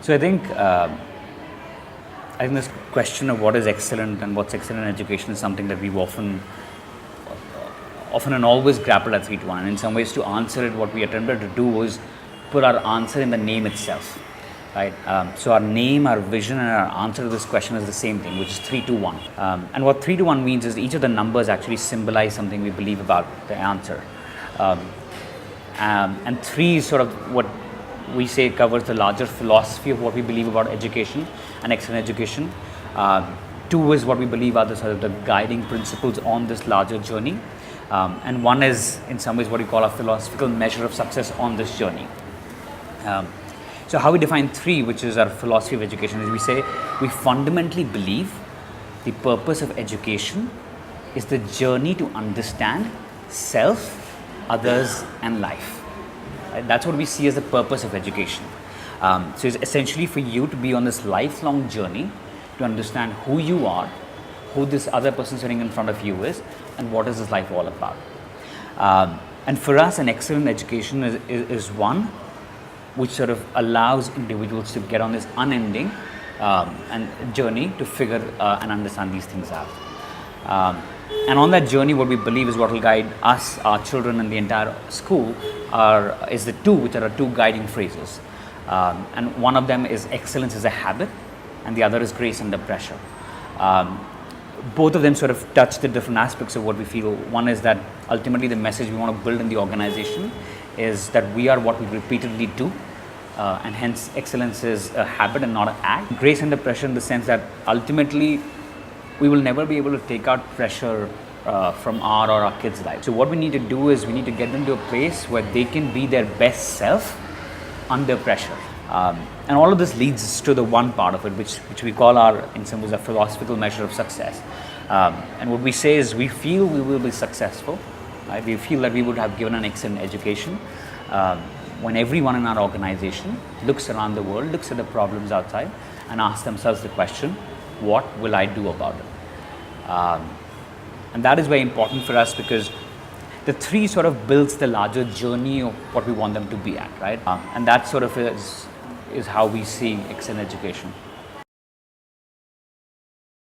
So I think this question of what is excellent and what's excellent in education is something that we've often and always grappled at 3 to 1. And in some ways, to answer it, what we attempted to do was put our answer in the name itself, right? So our name, our vision, and our answer to this question is the same thing, which is 3 to 1. And what 3 to 1 means is each of the numbers actually symbolize something we believe about the answer. And 3 is sort of what we say covers the larger philosophy of what we believe about education and excellent education. 2 is what we believe are the sort of the guiding principles on this larger journey. And 1 is in some ways what we call a philosophical measure of success on this journey. So how we define 3, which is our philosophy of education, is we say we fundamentally believe the purpose of education is the journey to understand self, others, and life. Right? That's what we see as the purpose of education. So it's essentially for you to be on this lifelong journey to understand who you are, who this other person sitting in front of you is, and what is this life all about. And for us, an excellent education is one which sort of allows individuals to get on this unending and journey to figure and understand these things out. And on that journey, what we believe is what will guide us, our children, and the entire school is the 2, which are our 2 guiding phrases. And one of them is excellence is a habit, and the other is grace under pressure. Both of them sort of touch the different aspects of what we feel. One is that ultimately the message we want to build in the organization is that we are what we repeatedly do, and hence excellence is a habit and not an act. Grace under pressure in the sense that ultimately we will never be able to take out pressure from our kids' lives. So what we need to do is we need to get them to a place where they can be their best self under pressure. And all of this leads to the 1 part of it, which we call in some ways, a philosophical measure of success. And what we say is we feel we will be successful. Right? We feel that we would have given an excellent education when everyone in our organization looks around the world, looks at the problems outside, and asks themselves the question, what will I do about it? And that is very important for us because the 3 sort of builds the larger journey of what we want them to be at, right? And that sort of is how we see excellent education.